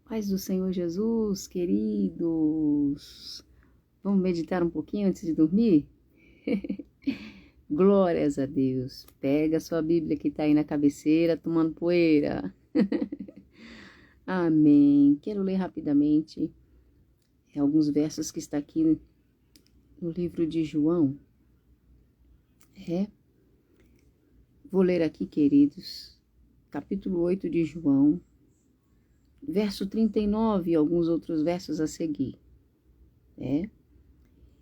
Paz do Senhor Jesus, queridos. Vamos meditar um pouquinho antes de dormir? Glórias a Deus. Pega a sua Bíblia que está aí na cabeceira, tomando poeira. Amém. Quero ler rapidamente alguns versos que está aqui no livro de João. Vou ler aqui, queridos, capítulo 8 de João, verso 39 e alguns outros versos a seguir.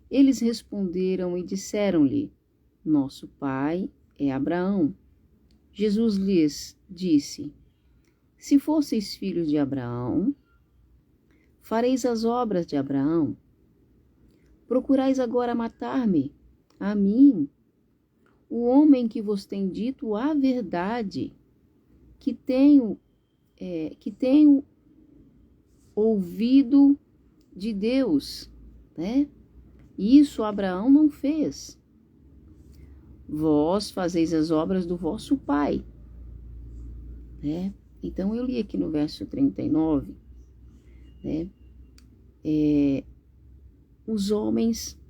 Eles responderam e disseram-lhe: Nosso pai é Abraão. Jesus lhes disse: Se fosseis filhos de Abraão, fareis as obras de Abraão. Procurais agora matar-me, a mim, o homem que vos tem dito a verdade, que tenho ouvido de Deus, Isso Abraão não fez. Vós fazeis as obras do vosso pai, Então eu li aqui no verso 39, os homens,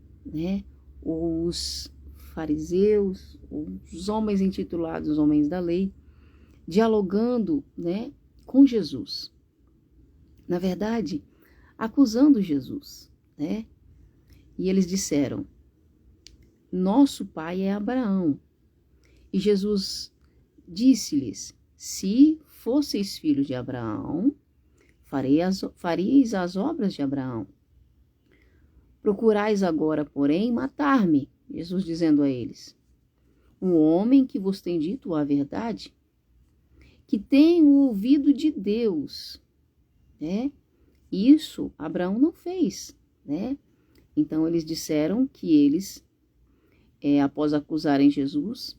os fariseus, os homens intitulados homens da lei, dialogando, com Jesus. Na verdade, acusando Jesus, E eles disseram: Nosso pai é Abraão. E Jesus disse-lhes: Se fosseis filhos de Abraão, faríeis as obras de Abraão. Procurais agora, porém, matar-me, Jesus dizendo a eles: Um homem que vos tem dito a verdade, que tem o ouvido de Deus, Isso Abraão não fez, Então eles disseram que eles, após acusarem Jesus,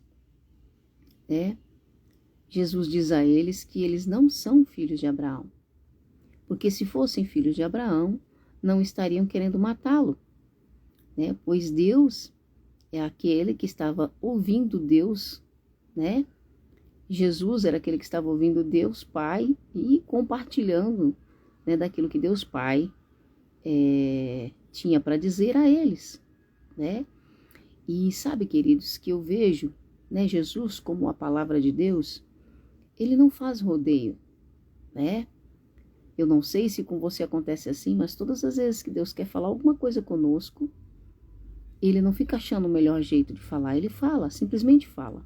Jesus diz a eles que eles não são filhos de Abraão, porque se fossem filhos de Abraão, não estariam querendo matá-lo, pois Deus é aquele que estava ouvindo Deus, Jesus era aquele que estava ouvindo Deus Pai e compartilhando, daquilo que Deus Pai tinha para dizer a eles, E sabe, queridos, que eu vejo, Jesus como a palavra de Deus, ele não faz rodeio, Eu não sei se com você acontece assim, mas todas as vezes que Deus quer falar alguma coisa conosco, ele não fica achando o melhor jeito de falar, ele fala, simplesmente fala.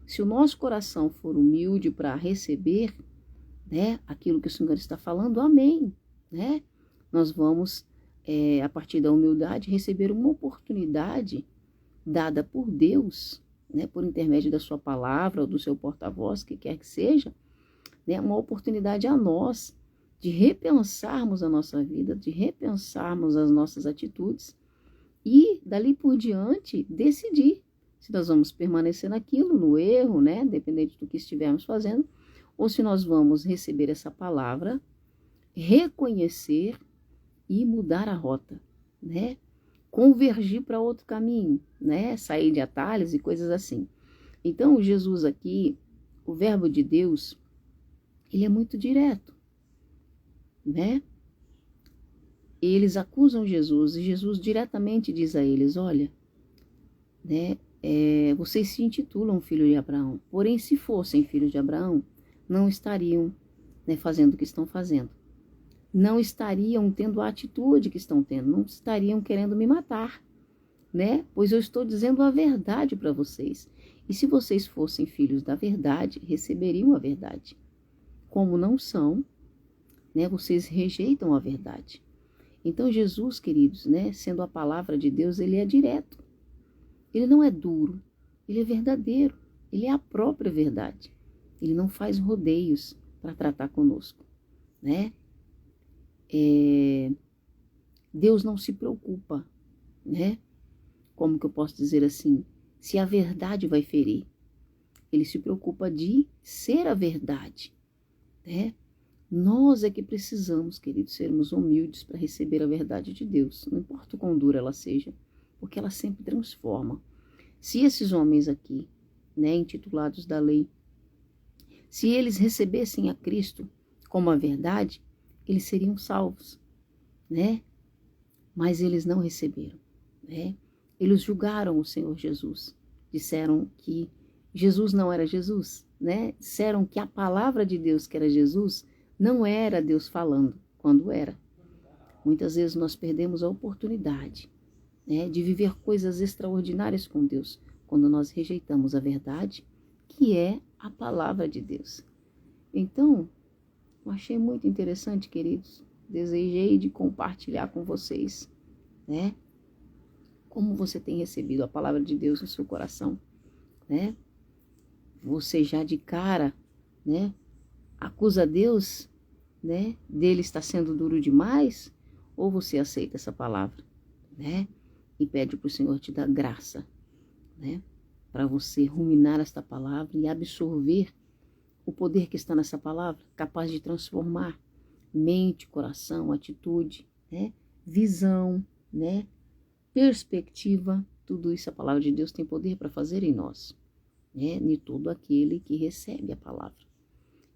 Se o nosso coração for humilde para receber, aquilo que o Senhor está falando, amém, Nós vamos, a partir da humildade, receber uma oportunidade dada por Deus, por intermédio da sua palavra ou do seu porta-voz, que quer que seja, uma oportunidade a nós de repensarmos a nossa vida, de repensarmos as nossas atitudes e, dali por diante, decidir se nós vamos permanecer naquilo, no erro, dependente do que estivermos fazendo, ou se nós vamos receber essa palavra, reconhecer e mudar a rota, convergir para outro caminho, sair de atalhos e coisas assim. Então, Jesus aqui, o verbo de Deus, ele é muito direto, Eles acusam Jesus e Jesus diretamente diz a eles: olha, vocês se intitulam filho de Abraão, porém se fossem filhos de Abraão, não estariam fazendo o que estão fazendo, não estariam tendo a atitude que estão tendo, não estariam querendo me matar, pois eu estou dizendo a verdade para vocês, e se vocês fossem filhos da verdade, receberiam a verdade. Como não são, vocês rejeitam a verdade. Então Jesus, queridos, sendo a palavra de Deus, ele é direto, ele não é duro, ele é verdadeiro, ele é a própria verdade, ele não faz rodeios para tratar conosco, Deus não se preocupa, como que eu posso dizer assim, se a verdade vai ferir, ele se preocupa de ser a verdade, Nós é que precisamos, queridos, sermos humildes para receber a verdade de Deus, não importa o quão dura ela seja, porque ela sempre transforma. Se esses homens aqui, intitulados da lei, se eles recebessem a Cristo como a verdade, eles seriam salvos, né? Mas eles não receberam, né? Eles julgaram o Senhor Jesus, disseram que Jesus não era Jesus, né? Disseram que a palavra de Deus, que era Jesus, não era Deus falando, quando era. Muitas vezes nós perdemos a oportunidade, né, de viver coisas extraordinárias com Deus, quando nós rejeitamos a verdade, que é a palavra de Deus. Então, eu achei muito interessante, queridos, desejei de compartilhar com vocês, né, como você tem recebido a palavra de Deus no seu coração, né? Você já de cara, né, acusa Deus, né, dele estar sendo duro demais, ou você aceita essa palavra, né, e pede para o Senhor te dar graça, né, para você ruminar esta palavra e absorver o poder que está nessa palavra, capaz de transformar mente, coração, atitude, né, visão, né, perspectiva, tudo isso a palavra de Deus tem poder para fazer em nós, né, de todo aquele que recebe a palavra.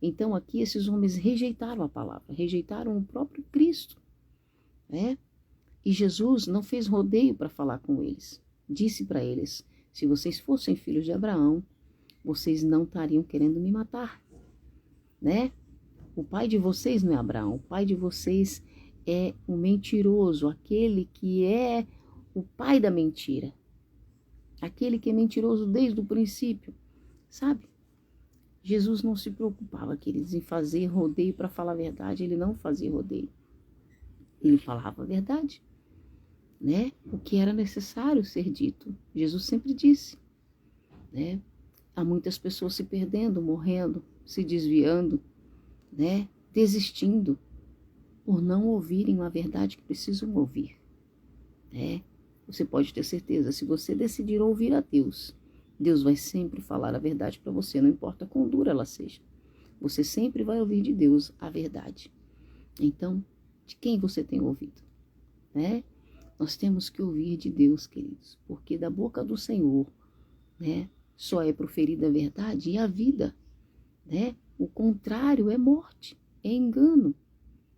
Então aqui esses homens rejeitaram a palavra, rejeitaram o próprio Cristo, né? E Jesus não fez rodeio para falar com eles. Disse para eles, se vocês fossem filhos de Abraão, vocês não estariam querendo me matar, né? O pai de vocês não é Abraão, o pai de vocês é um mentiroso, aquele que é o pai da mentira, aquele que é mentiroso desde o princípio, sabe? Jesus não se preocupava, queridos, em fazer rodeio para falar a verdade, ele não fazia rodeio. Ele falava a verdade, né? O que era necessário ser dito. Jesus sempre disse, né? Há muitas pessoas se perdendo, morrendo, se desviando, né? Desistindo por não ouvirem a verdade que precisam ouvir, né? Você pode ter certeza, se você decidir ouvir a Deus, Deus vai sempre falar a verdade para você, não importa quão dura ela seja. Você sempre vai ouvir de Deus a verdade. Então, de quem você tem ouvido, né? Nós temos que ouvir de Deus, queridos, porque da boca do Senhor, né, só é proferida a verdade e a vida, né? O contrário é morte, é engano,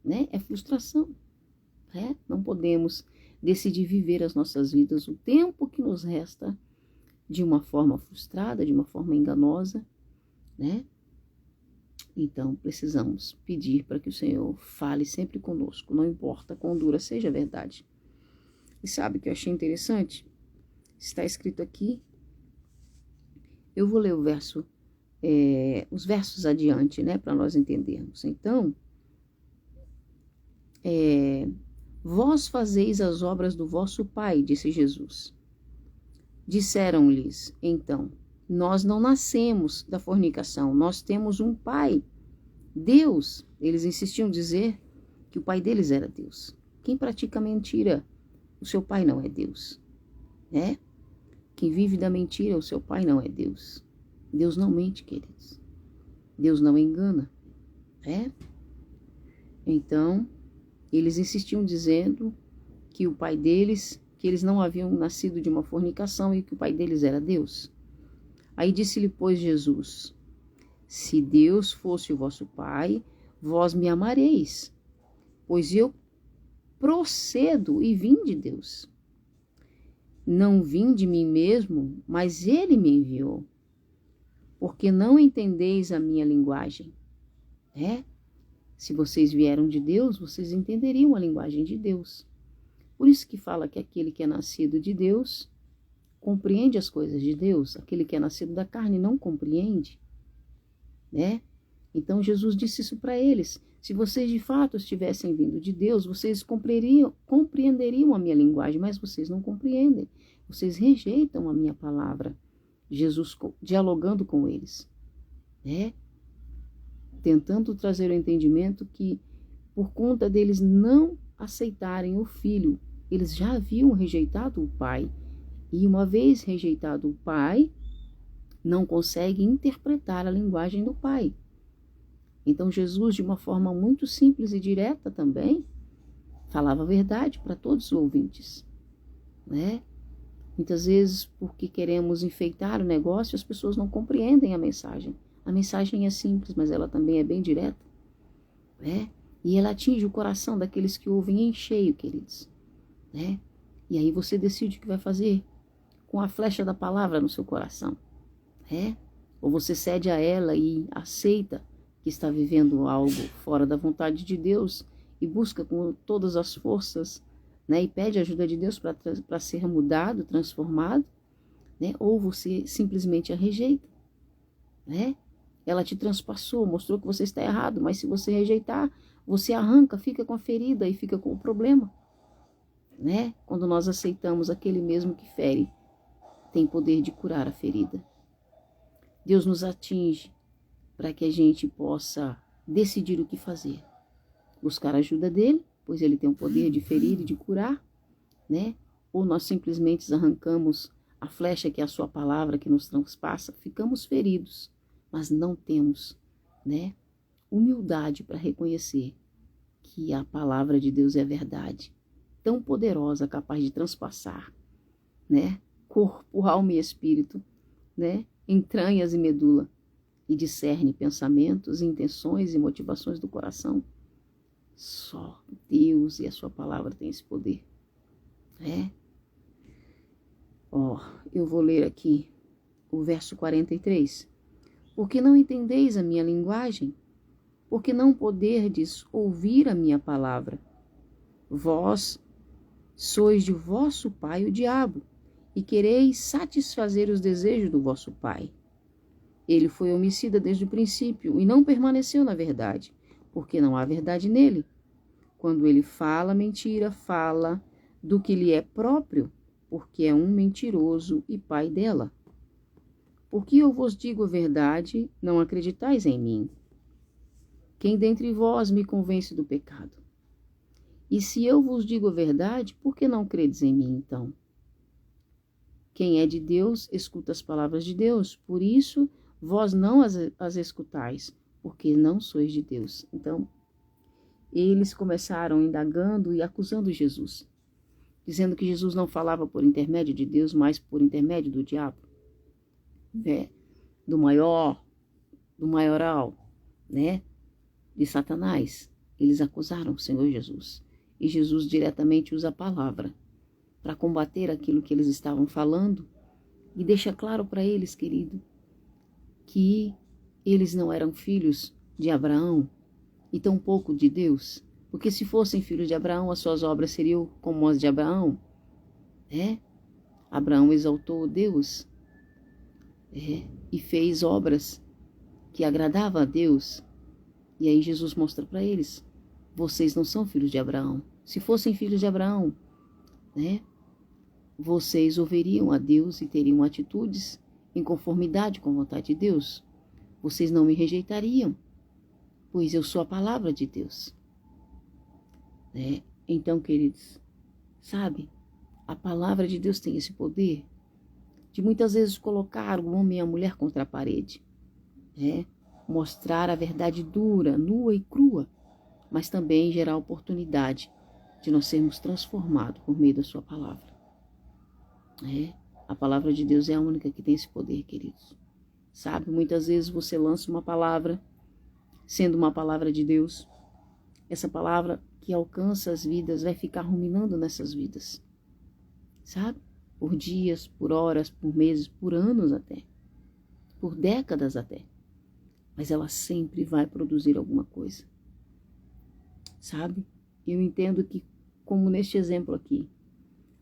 né? É frustração, né? Não podemos decidir viver as nossas vidas o tempo que nos resta de uma forma frustrada, de uma forma enganosa, né? Então, precisamos pedir para que o Senhor fale sempre conosco, não importa quão dura seja a verdade. E sabe o que eu achei interessante? Está escrito aqui, eu vou ler os versos adiante, né, para nós entendermos. Então, vós fazeis as obras do vosso pai, disse Jesus. Disseram-lhes, então, nós não nascemos da fornicação, nós temos um pai, Deus. Eles insistiam em dizer que o pai deles era Deus. Quem pratica mentira, o seu pai não é Deus, né? Quem vive da mentira, o seu pai não é Deus. Deus não mente, queridos. Deus não engana, né? Então, eles insistiam dizendo que o pai deles, que eles não haviam nascido de uma fornicação e que o pai deles era Deus. Aí disse-lhe, pois, Jesus, se Deus fosse o vosso pai, vós me amareis, pois eu procedo e vim de Deus. Não vim de mim mesmo, mas ele me enviou, porque não entendeis a minha linguagem, né? Se vocês vieram de Deus, vocês entenderiam a linguagem de Deus. Por isso que fala que aquele que é nascido de Deus compreende as coisas de Deus, aquele que é nascido da carne não compreende, né? Então Jesus disse isso para eles. Se vocês de fato estivessem vindo de Deus, vocês compreenderiam a minha linguagem, mas vocês não compreendem. Vocês rejeitam a minha palavra. Jesus dialogando com eles, né? Tentando trazer o entendimento que, por conta deles não aceitarem o filho, eles já haviam rejeitado o pai. E uma vez rejeitado o pai, não consegue interpretar a linguagem do pai. Então Jesus, de uma forma muito simples e direta também, falava a verdade para todos os ouvintes, né? Muitas vezes, porque queremos enfeitar o negócio, as pessoas não compreendem a mensagem. A mensagem é simples, mas ela também é bem direta, né? E ela atinge o coração daqueles que ouvem em cheio, queridos, né? E aí você decide o que vai fazer com a flecha da palavra no seu coração, né? Ou você cede a ela e aceita que está vivendo algo fora da vontade de Deus e busca com todas as forças, né? E pede a ajuda de Deus para ser mudado, transformado, né? Ou você simplesmente a rejeita, né? Ela te transpassou, mostrou que você está errado, mas se você rejeitar, você arranca, fica com a ferida e fica com o problema, né? Quando nós aceitamos aquele mesmo que fere, tem poder de curar a ferida. Deus nos atinge para que a gente possa decidir o que fazer. Buscar a ajuda dele, pois ele tem o poder de ferir e de curar, né? Ou nós simplesmente arrancamos a flecha que é a sua palavra que nos transpassa, ficamos feridos, mas não temos, né, humildade para reconhecer que a palavra de Deus é verdade, tão poderosa, capaz de transpassar, né, corpo, alma e espírito, né, entranhas e medula, e discerne pensamentos, intenções e motivações do coração. Só Deus e a sua palavra têm esse poder, né? Eu vou ler aqui o verso 43. Porque não entendeis a minha linguagem? Porque não poderdes ouvir a minha palavra? Vós sois de vosso pai o diabo, e quereis satisfazer os desejos do vosso pai. Ele foi homicida desde o princípio, e não permaneceu na verdade, porque não há verdade nele. Quando ele fala mentira, fala do que lhe é próprio, porque é um mentiroso e pai dela. Porque eu vos digo a verdade, não acreditais em mim. Quem dentre vós me convence do pecado? E se eu vos digo a verdade, por que não credes em mim, então? Quem é de Deus, escuta as palavras de Deus, por isso vós não as escutais, porque não sois de Deus. Então, eles começaram indagando e acusando Jesus, dizendo que Jesus não falava por intermédio de Deus, mas por intermédio do diabo, né? Do maioral, né? De Satanás. Eles acusaram o Senhor Jesus. E Jesus diretamente usa a palavra para combater aquilo que eles estavam falando e deixa claro para eles, querido, que eles não eram filhos de Abraão e tampouco de Deus, porque se fossem filhos de Abraão, as suas obras seriam como as de Abraão, né? Abraão exaltou Deus, e fez obras que agradavam a Deus. E aí Jesus mostra para eles, vocês não são filhos de Abraão. Se fossem filhos de Abraão, né, vocês ouviriam a Deus e teriam atitudes em conformidade com a vontade de Deus. Vocês não me rejeitariam, pois eu sou a palavra de Deus. Né? Então, queridos, sabe, a palavra de Deus tem esse poder de muitas vezes colocar o homem e a mulher contra a parede, né? Mostrar a verdade dura, nua e crua, mas também gerar a oportunidade de nós sermos transformados por meio da sua palavra. A palavra de Deus é a única que tem esse poder, queridos. Sabe, muitas vezes você lança uma palavra, sendo uma palavra de Deus, essa palavra que alcança as vidas vai ficar ruminando nessas vidas, sabe? Por dias, por horas, por meses, por anos até, por décadas até. Mas ela sempre vai produzir alguma coisa, sabe? Eu entendo que, como neste exemplo aqui,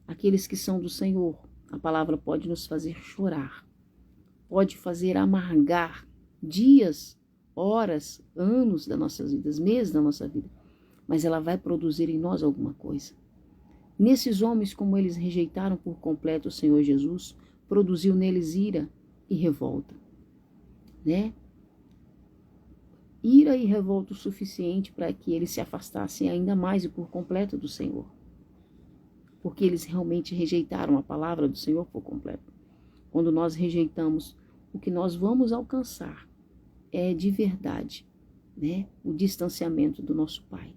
aqueles que são do Senhor, a palavra pode nos fazer chorar, pode fazer amargar dias, horas, anos das nossas vidas, meses da nossa vida, mas ela vai produzir em nós alguma coisa. Nesses homens, como eles rejeitaram por completo o Senhor Jesus, produziu neles ira e revolta, né? Ira e revolta o suficiente para que eles se afastassem ainda mais e por completo do Senhor. Porque eles realmente rejeitaram a palavra do Senhor por completo. Quando nós rejeitamos, o que nós vamos alcançar é de verdade, né? O distanciamento do nosso Pai,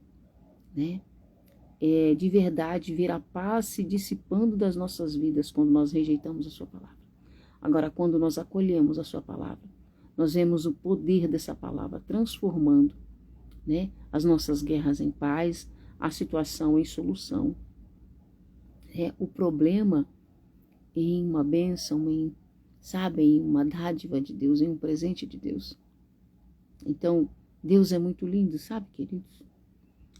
né? É de verdade ver a paz se dissipando das nossas vidas quando nós rejeitamos a sua palavra. Agora, quando nós acolhemos a sua palavra, nós vemos o poder dessa palavra transformando, né, as nossas guerras em paz, a situação em solução. O problema em uma bênção, em uma dádiva de Deus, em um presente de Deus. Então, Deus é muito lindo, sabe, queridos?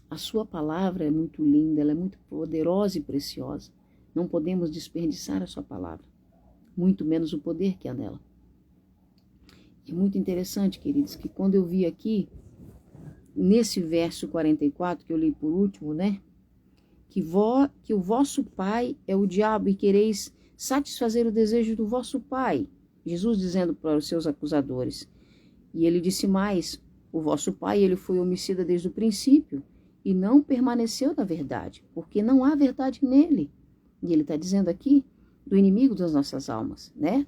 A sua palavra é muito linda, ela é muito poderosa e preciosa. Não podemos desperdiçar a sua palavra, muito menos o poder que há nela. É muito interessante, queridos, que quando eu vi aqui, nesse verso 44, que eu li por último, né? Que o vosso pai é o diabo e quereis satisfazer o desejo do vosso pai. Jesus dizendo para os seus acusadores. E ele disse mais, o vosso pai, ele foi homicida desde o princípio e não permaneceu na verdade, porque não há verdade nele. E ele está dizendo aqui do inimigo das nossas almas, né?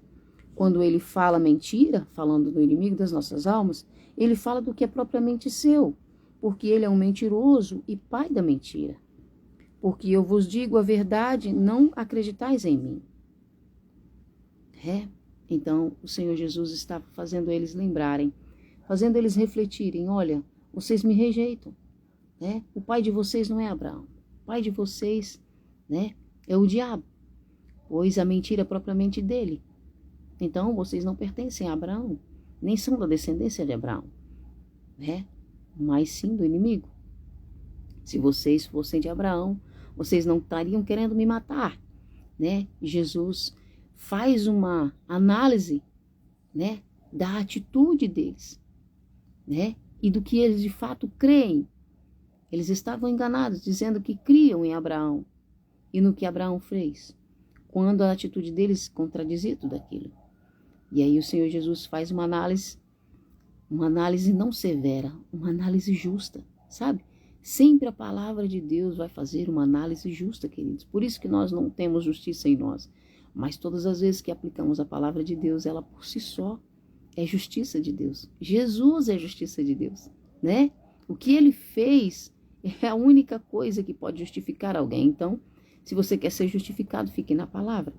Quando ele fala mentira, falando do inimigo das nossas almas, ele fala do que é propriamente seu, porque ele é um mentiroso e pai da mentira. Porque eu vos digo a verdade, não acreditais em mim. Então, o Senhor Jesus está fazendo eles lembrarem, fazendo eles refletirem, olha, vocês me rejeitam, né? O pai de vocês não é Abraão, o pai de vocês, né, é o diabo, pois a mentira é propriamente dele. Então, vocês não pertencem a Abraão, nem são da descendência de Abraão, né? Mas sim do inimigo. Se vocês fossem de Abraão, vocês não estariam querendo me matar, né? Jesus faz uma análise, né, da atitude deles, né? E do que eles de fato creem. Eles estavam enganados, dizendo que criam em Abraão e no que Abraão fez, quando a atitude deles contradizia tudo aquilo. E aí o Senhor Jesus faz uma análise não severa, uma análise justa, sabe? Sempre a palavra de Deus vai fazer uma análise justa, queridos. Por isso que nós não temos justiça em nós. Mas todas as vezes que aplicamos a palavra de Deus, ela por si só é justiça de Deus. Jesus é justiça de Deus, né? O que ele fez é a única coisa que pode justificar alguém. Então, se você quer ser justificado, fique na palavra.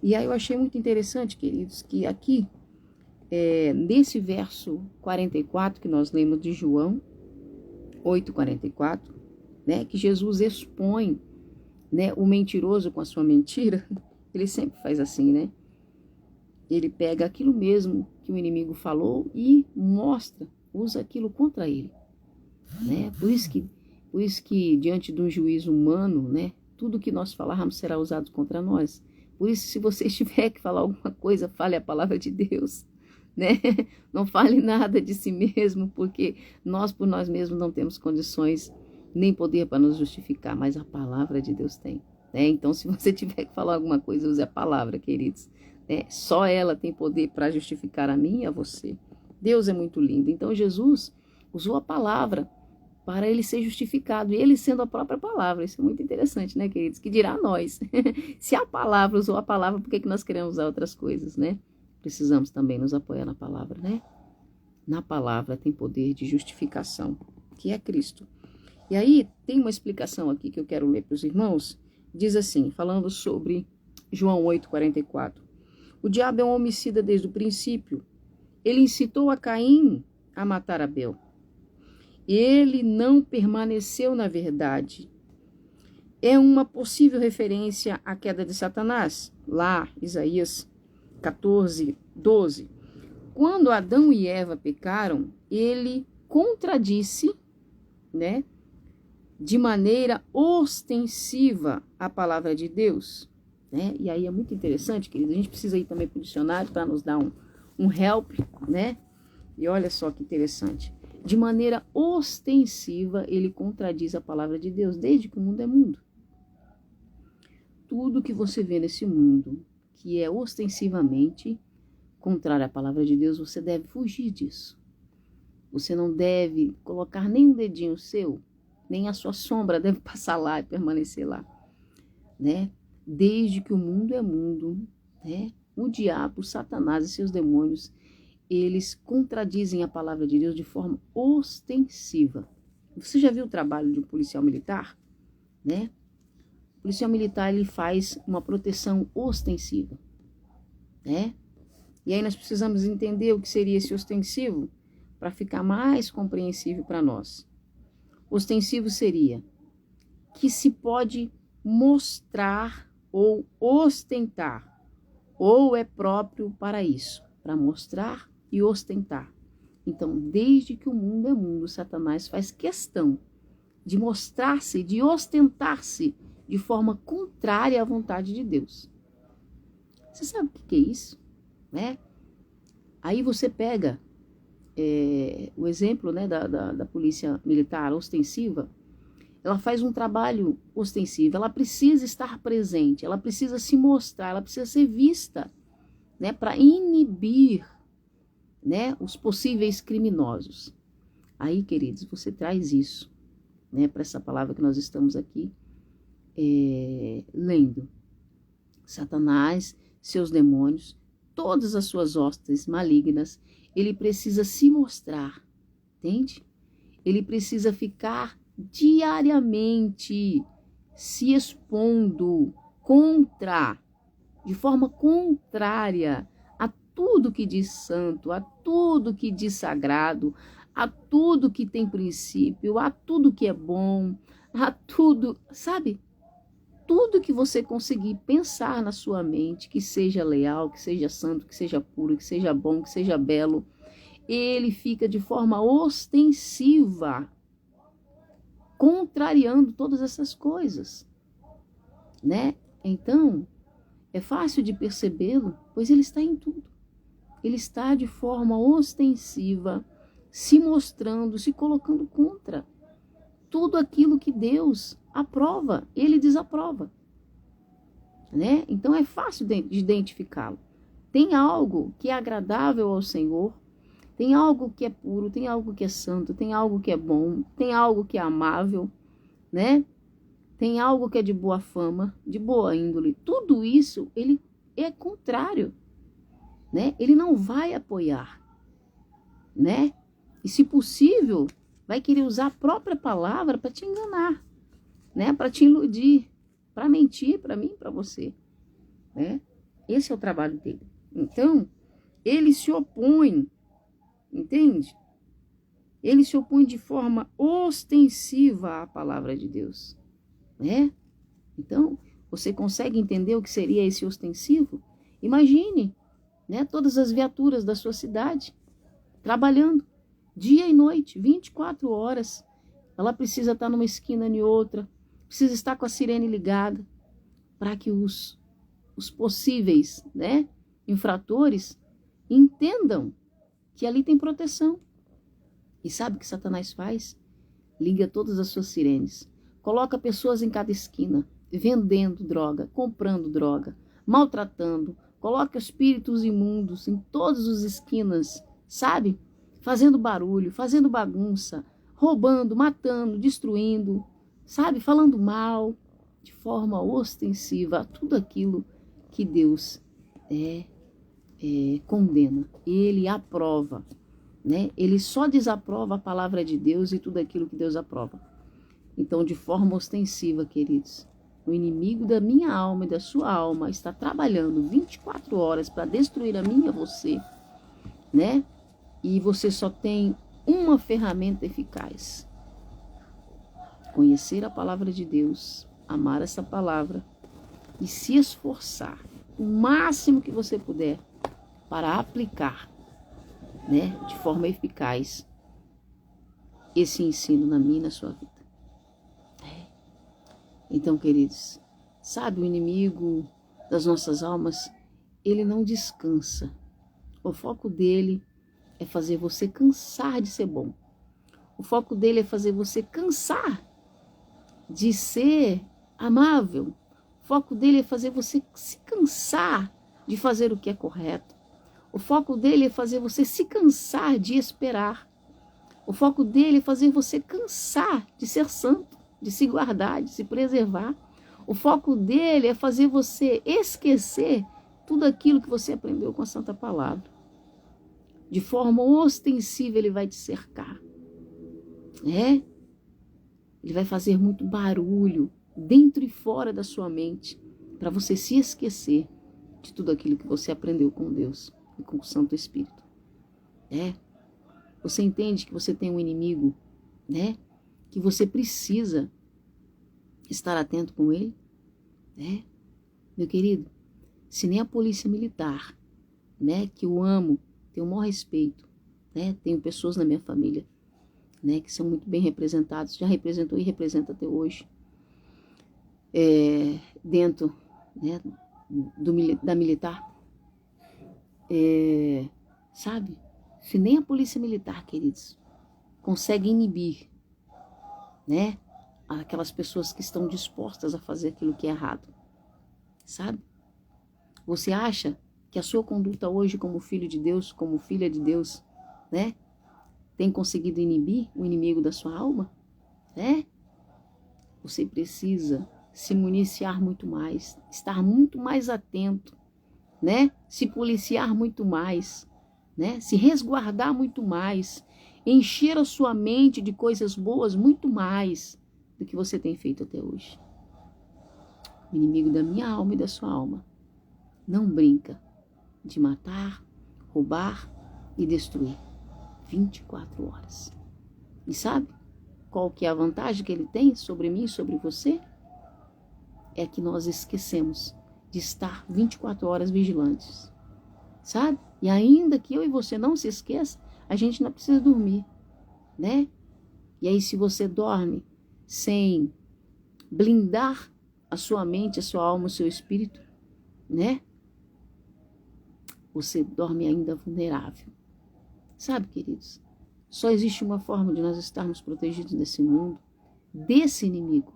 E aí eu achei muito interessante, queridos, que aqui, nesse verso 44 que nós lemos de João 8,44, né, que Jesus expõe, né, o mentiroso com a sua mentira. Ele sempre faz assim, né? Ele pega aquilo mesmo que o inimigo falou e usa aquilo contra ele, né? Por isso que diante de um juízo humano, né, tudo que nós falarmos será usado contra nós. Por isso, se você tiver que falar alguma coisa, fale a palavra de Deus, né? Não fale nada de si mesmo, porque nós por nós mesmos não temos condições nem poder para nos justificar, mas a palavra de Deus tem, né? Então, se você tiver que falar alguma coisa, use a palavra, queridos, né? Só ela tem poder para justificar a mim e a você. Deus é muito lindo. Então, Jesus usou a palavra para ele ser justificado, e ele sendo a própria palavra. Isso é muito interessante, né, queridos? Que dirá nós? Se a palavra usou a palavra, por que nós queremos usar outras coisas, né? Precisamos também nos apoiar na palavra, né? Na palavra tem poder de justificação, que é Cristo. E aí, tem uma explicação aqui que eu quero ler para os irmãos. Diz assim, falando sobre João 8,44. O diabo é um homicida desde o princípio. Ele incitou a Caim a matar Abel. Ele não permaneceu na verdade. É uma possível referência à queda de Satanás. Lá, Isaías 14:12. Quando Adão e Eva pecaram, ele contradisse, né, de maneira ostensiva a palavra de Deus, né? E aí é muito interessante, querido. A gente precisa ir também para o dicionário para nos dar um help, né? E olha só que interessante. De maneira ostensiva, ele contradiz a palavra de Deus, desde que o mundo é mundo. Tudo que você vê nesse mundo, que é ostensivamente contrário à palavra de Deus, você deve fugir disso. Você não deve colocar nem um dedinho seu, nem a sua sombra deve passar lá e permanecer lá, né? Desde que o mundo é mundo, né? O diabo, Satanás e seus demônios, eles contradizem a palavra de Deus de forma ostensiva. Você já viu o trabalho de um policial militar, né? O policial militar, ele faz uma proteção ostensiva, né? E aí nós precisamos entender o que seria esse ostensivo para ficar mais compreensível para nós. Ostensivo seria que se pode mostrar ou ostentar, ou é próprio para isso, para mostrar e ostentar. Então, desde que o mundo é mundo, Satanás faz questão de mostrar-se, de ostentar-se de forma contrária à vontade de Deus. Você sabe o que é isso, né? Aí você pega o exemplo, né, da polícia militar ostensiva. Ela faz um trabalho ostensivo, ela precisa estar presente, ela precisa se mostrar, ela precisa ser vista, né, para inibir, né, os possíveis criminosos. Aí, queridos, você traz isso, né, para essa palavra que nós estamos aqui lendo. Satanás, seus demônios, todas as suas hostes malignas, ele precisa se mostrar, entende? Ele precisa ficar diariamente se expondo de forma contrária a tudo que diz santo, a tudo que diz sagrado, a tudo que tem princípio, a tudo que é bom, a tudo, sabe? Tudo que você conseguir pensar na sua mente, que seja leal, que seja santo, que seja puro, que seja bom, que seja belo, ele fica de forma ostensiva, contrariando todas essas coisas, né? Então, é fácil de percebê-lo, pois ele está em tudo. Ele está de forma ostensiva, se mostrando, se colocando contra tudo aquilo que Deus aprova, ele desaprova, né? Então é fácil de identificá-lo. Tem algo que é agradável ao Senhor, tem algo que é puro, tem algo que é santo, tem algo que é bom, tem algo que é amável, né? Tem algo que é de boa fama, de boa índole. Tudo isso, ele é contrário, né? Ele não vai apoiar, né? E se possível, vai querer usar a própria palavra para te enganar, né? Para te iludir, para mentir para mim, para você, né? Esse é o trabalho dele. Então, ele se opõe, entende? Ele se opõe de forma ostensiva à palavra de Deus, né? Então, você consegue entender o que seria esse ostensivo? Imagine, né, todas as viaturas da sua cidade trabalhando dia e noite, 24 horas. Ela precisa estar numa esquina em outra, precisa estar com a sirene ligada para que os possíveis, né, infratores entendam que ali tem proteção. E sabe o que Satanás faz? Liga todas as suas sirenes, coloca pessoas em cada esquina, vendendo droga, comprando droga, maltratando, coloca espíritos imundos em todas as esquinas, sabe? Fazendo barulho, fazendo bagunça, roubando, matando, destruindo, sabe? Falando mal, de forma ostensiva, a tudo aquilo que Deus condena. Ele aprova, né? Ele só desaprova a palavra de Deus e tudo aquilo que Deus aprova. Então, de forma ostensiva, queridos, o inimigo da minha alma e da sua alma está trabalhando 24 horas para destruir a mim e a você, né? E você só tem uma ferramenta eficaz: conhecer a palavra de Deus, amar essa palavra e se esforçar o máximo que você puder para aplicar, né, de forma eficaz esse ensino na minha e na sua vida. Então, queridos, sabe, o inimigo das nossas almas, ele não descansa. O foco dele é fazer você cansar de ser bom. O foco dele é fazer você cansar de ser amável. O foco dele é fazer você se cansar de fazer o que é correto. O foco dele é fazer você se cansar de esperar. O foco dele é fazer você cansar de ser santo, de se guardar, de se preservar. O foco dele é fazer você esquecer tudo aquilo que você aprendeu com a Santa Palavra. De forma ostensiva ele vai te cercar, né? Ele vai fazer muito barulho dentro e fora da sua mente para você se esquecer de tudo aquilo que você aprendeu com Deus e com o Santo Espírito. Você entende que você tem um inimigo, né? que você precisa estar atento com ele, né? Meu querido, se nem a polícia militar, né, que eu amo, tenho o maior respeito, né? Tenho pessoas na minha família, né, que são muito bem representados, já representou e representa até hoje, dentro, né, da militar, sabe? Se nem a polícia militar, queridos, consegue inibir, né, aquelas pessoas que estão dispostas a fazer aquilo que é errado, sabe? Você acha que a sua conduta hoje como filho de Deus, como filha de Deus, né, tem conseguido inibir o inimigo da sua alma? Você precisa se municiar muito mais, estar muito mais atento, né? Se policiar muito mais, né? Se resguardar muito mais, encher a sua mente de coisas boas muito mais do que você tem feito até hoje. O inimigo da minha alma e da sua alma não brinca de matar, roubar e destruir 24 horas. E sabe qual que é a vantagem que ele tem sobre mim e sobre você? É que nós esquecemos de estar 24 horas vigilantes, sabe? E ainda que eu e você não se esqueça, a gente não precisa dormir, né? E aí se você dorme sem blindar a sua mente, a sua alma, o seu espírito, né? Você dorme ainda vulnerável. Sabe, queridos? Só existe uma forma de nós estarmos protegidos nesse mundo, desse inimigo.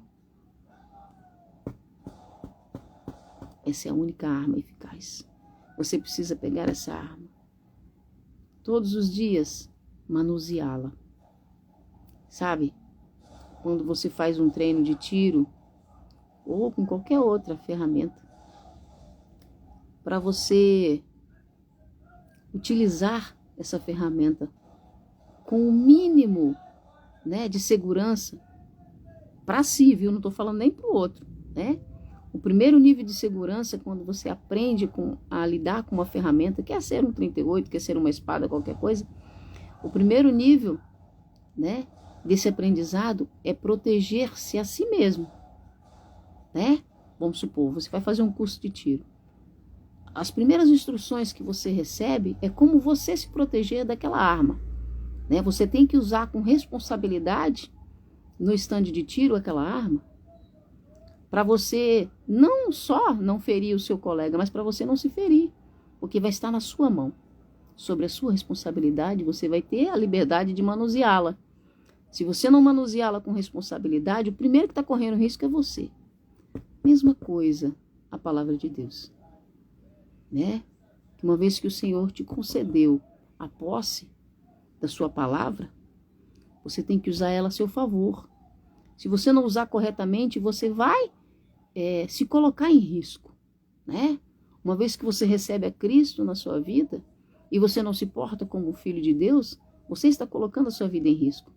Essa é a única arma eficaz. Você precisa pegar essa arma. Todos os dias, manuseá-la. Sabe? Quando você faz um treino de tiro, ou com qualquer outra ferramenta, para você utilizar essa ferramenta com o mínimo, né, de segurança para si, viu? Não estou falando nem para o outro, né? O primeiro nível de segurança é quando você aprende a lidar com uma ferramenta, quer ser um 38, quer ser uma espada, qualquer coisa. O primeiro nível, né, desse aprendizado é proteger-se a si mesmo, né? Vamos supor, você vai fazer um curso de tiro. As primeiras instruções que você recebe é como você se proteger daquela arma, né? Você tem que usar com responsabilidade no estande de tiro aquela arma, para você não só não ferir o seu colega, mas para você não se ferir, porque vai estar na sua mão. Sobre a sua responsabilidade, você vai ter a liberdade de manuseá-la. Se você não manuseá-la com responsabilidade, o primeiro que está correndo risco é você. Mesma coisa a palavra de Deus, né? Que uma vez que o Senhor te concedeu a posse da sua palavra, você tem que usar ela a seu favor. Se você não usar corretamente, você vai se colocar em risco, né? Uma vez que você recebe a Cristo na sua vida e você não se porta como filho de Deus, você está colocando a sua vida em risco.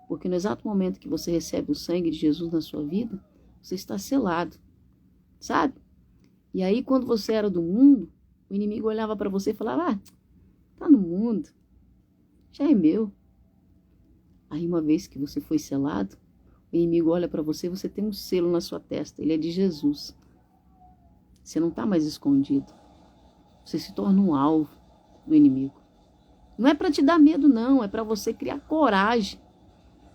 Porque no exato momento que você recebe o sangue de Jesus na sua vida, você está selado, sabe? E aí quando você era do mundo, o inimigo olhava para você e falava, tá no mundo, já é meu. Aí uma vez que você foi selado, o inimigo olha para você, você tem um selo na sua testa, ele é de Jesus. Você não está mais escondido. Você se torna um alvo do inimigo. Não é para te dar medo, não, é para você criar coragem.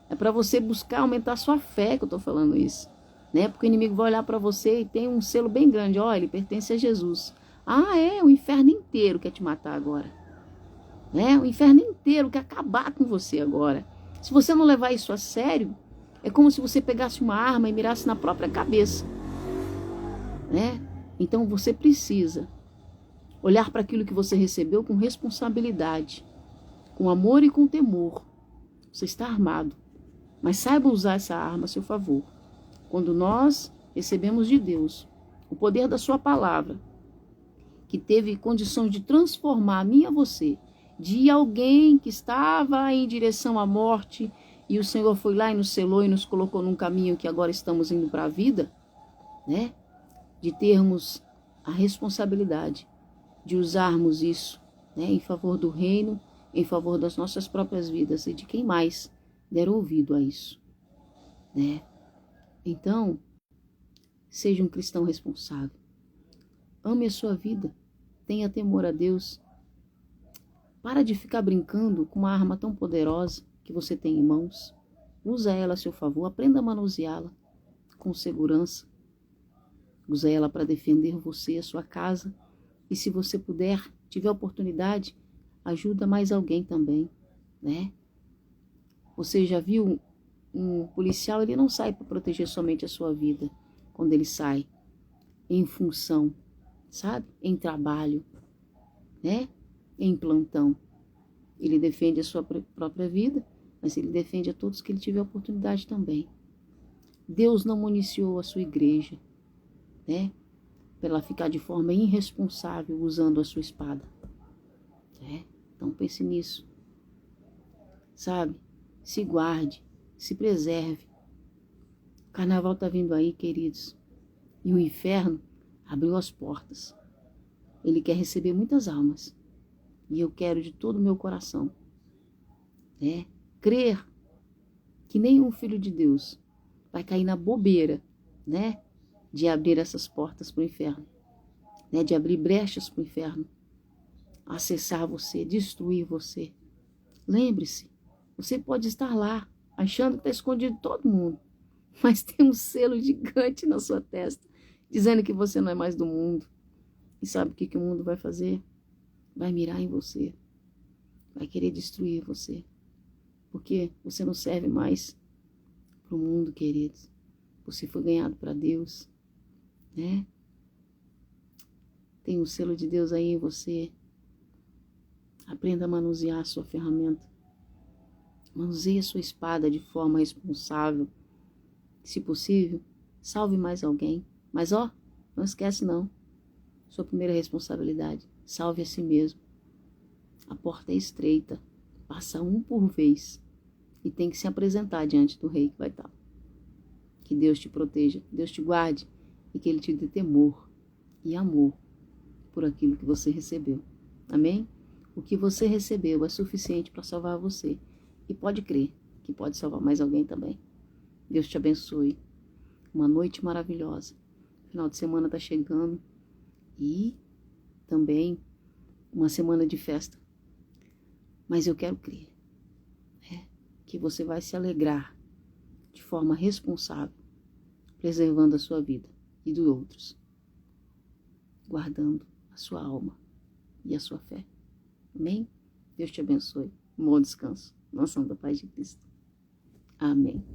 É para você buscar aumentar a sua fé que eu estou falando isso. Né? Porque o inimigo vai olhar para você e tem um selo bem grande, ele pertence a Jesus. O inferno inteiro quer te matar agora. O inferno inteiro quer acabar com você agora. Se você não levar isso a sério, é como se você pegasse uma arma e mirasse na própria cabeça, né? Então você precisa olhar para aquilo que você recebeu com responsabilidade, com amor e com temor. Você está armado, mas saiba usar essa arma a seu favor. Quando nós recebemos de Deus o poder da sua palavra, que teve condições de transformar a mim e a você, de alguém que estava em direção à morte, e o Senhor foi lá e nos selou e nos colocou num caminho que agora estamos indo para a vida, né? De termos a responsabilidade de usarmos isso, né? Em favor do reino, em favor das nossas próprias vidas e de quem mais der ouvido a isso. né? Então, seja um cristão responsável. Ame a sua vida. Tenha temor a Deus. Para de ficar brincando com uma arma tão poderosa que você tem em mãos. Usa ela a seu favor. Aprenda a manuseá-la com segurança. Usa ela para defender você, a sua casa. E se você puder, tiver oportunidade, ajuda mais alguém também, né? Você já viu um policial, ele não sai para proteger somente a sua vida. Quando ele sai em função, sabe? Em trabalho, né? Em plantão. Ele defende a sua própria vida, mas ele defende a todos que ele tiver oportunidade também. Deus não municiou a sua igreja, né? Para ela ficar de forma irresponsável usando a sua espada. Né? Então pense nisso. Sabe? Se guarde, se preserve. O carnaval está vindo aí, queridos. E o inferno abriu as portas. Ele quer receber muitas almas. E eu quero de todo o meu coração, né, crer que nenhum filho de Deus vai cair na bobeira, né, de abrir essas portas para o inferno, né, de abrir brechas para o inferno, acessar você, destruir você. Lembre-se, você pode estar lá, achando que está escondido de todo mundo, mas tem um selo gigante na sua testa, dizendo que você não é mais do mundo. E sabe o que o mundo vai fazer? Vai mirar em você, vai querer destruir você, porque você não serve mais para o mundo, queridos. Você foi ganhado para Deus, né? Tem o selo de Deus aí em você. Aprenda a manusear a sua ferramenta. Manuseie a sua espada de forma responsável. Se possível, salve mais alguém. Mas não esquece não. Sua primeira responsabilidade, salve a si mesmo. A porta é estreita, passa um por vez e tem que se apresentar diante do rei que vai estar. Que Deus te proteja, Deus te guarde e que Ele te dê temor e amor por aquilo que você recebeu. Amém? O que você recebeu é suficiente para salvar você e pode crer que pode salvar mais alguém também. Deus te abençoe. Uma noite maravilhosa. Final de semana está chegando e também uma semana de festa. Mas eu quero crer, né, que você vai se alegrar de forma responsável, preservando a sua vida e dos outros, guardando a sua alma e a sua fé. Amém? Deus te abençoe. Um bom descanso. Na santa paz de Cristo. Amém.